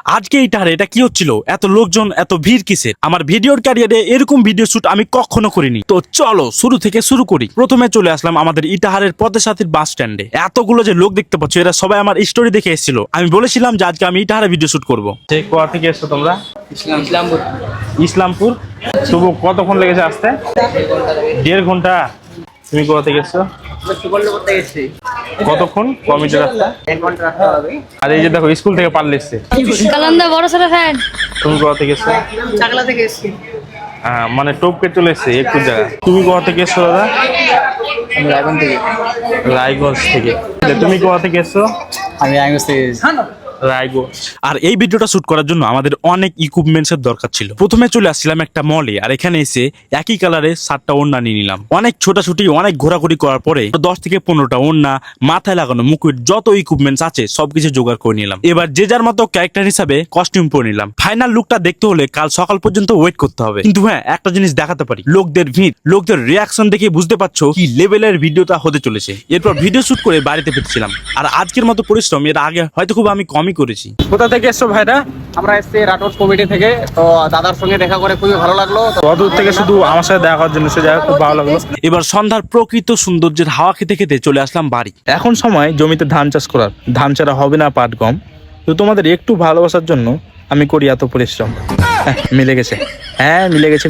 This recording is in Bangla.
আজকে এটা কি হচ্ছিল, এত লোকজন, এত ভিড় কিসের? আমার ভিডিওর ক্যারিয়ারে এরকম ভিডিও শুট আমি কখনো করিনি। তো চলো শুরু থেকে শুরু করি। প্রথমে চলে আসলাম আমাদের ইটাহারের পদ্মসাথীর বাস স্ট্যান্ডে। এতগুলো যে লোক দেখতে পাচ্ছ, এরা সবাই আমার স্টোরি দেখে এসেছিল। আমি বলেছিলাম যে আজকে আমি ইটাহারে ভিডিও শুট করবো। কোথা থেকে এসছো তোমরা? ইসলামপুর। ইসলামপুর। তবু কতক্ষণ লেগেছে আসতে? 1.5 ঘন্টা। তুমি কোথা থেকে এসছো? সুবর্ণপুর থেকে এসেছি। কতক্ষণ? কমিটি রাস্তা? 1 ঘন্টা রাস্তা হবে। আর এই যে দেখো, স্কুল থেকে পারলে এসছে। কালান্দা বড় সড়ো ফ্যান। তুমি কোথা থেকে এসছো? চাকলা থেকে এসেছি। মানে টোপকে চলে এসছে একটু জায়গা। তুমি কোথা থেকে এসছো দাদা? আমি রায়গঞ্জ থেকে। রায়গঞ্জ থেকে। তুমি কোথা থেকে এসছো? আমি রায়গঞ্জ থেকে এসেছি। রায়গঞ্জ। আর এই ভিডিওটা শুট করার জন্য আমাদের অনেক ইকুইপমেন্টস এর দরকার ছিল। প্রথমে চলে আসছিলাম একটা মলে, আর এখানে এসে একই কালারে 7টা ওড়না নিয়ে নিলাম। অনেক ছোটাছুটি, অনেক ঘোরাঘুরি করার পরে 10 থেকে 15টা ওড়না, মাথায় লাগানো মুকুট, যত ইকুইপমেন্টস আছে সবকিছু জোগাড় করে নিলাম। এবার যে যার মতো ক্যারেক্টার হিসাবে কস্টিউম পরে নিলাম। ফাইনাল লুকটা দেখতে হলে কাল সকাল পর্যন্ত ওয়েট করতে হবে। কিন্তু হ্যাঁ, একটা জিনিস দেখাতে পারি, লোকদের ভিড়, লোকদের রিয়াকশন দেখে বুঝতে পারছো কি লেভেলের ভিডিওটা হতে চলেছে। এরপর ভিডিও শুট করে বাড়িতে ফিরছিলাম। আর আজকের মতো পরিশ্রম এর আগে হয়তো খুব আমি কমই করেছি। কোথা থেকে এসছো ভাইরা? আমরা এসেছি রাটোর কমিটি থেকে। তো দাদার সঙ্গে দেখা করে খুবই ভালো লাগলো। তো অদূর থেকে শুধু আমার সাথে দেখা করার জন্য, সে জায়গা খুব ভালো লাগলো। এবার সন্ধ্যার প্রকৃত সৌন্দর্যের হাওয়া খেতে খেতে চলে আসলাম বাড়ি। এখন সময় জমিতে ধান চাষ করার। ধান ছাড়া হবে না পাট গম। তো তোমাদের একটু ভালোবাসার জন্য আমি করি এত পরিশ্রম। মিলে গেছে, হ্যাঁ মিলে গেছে।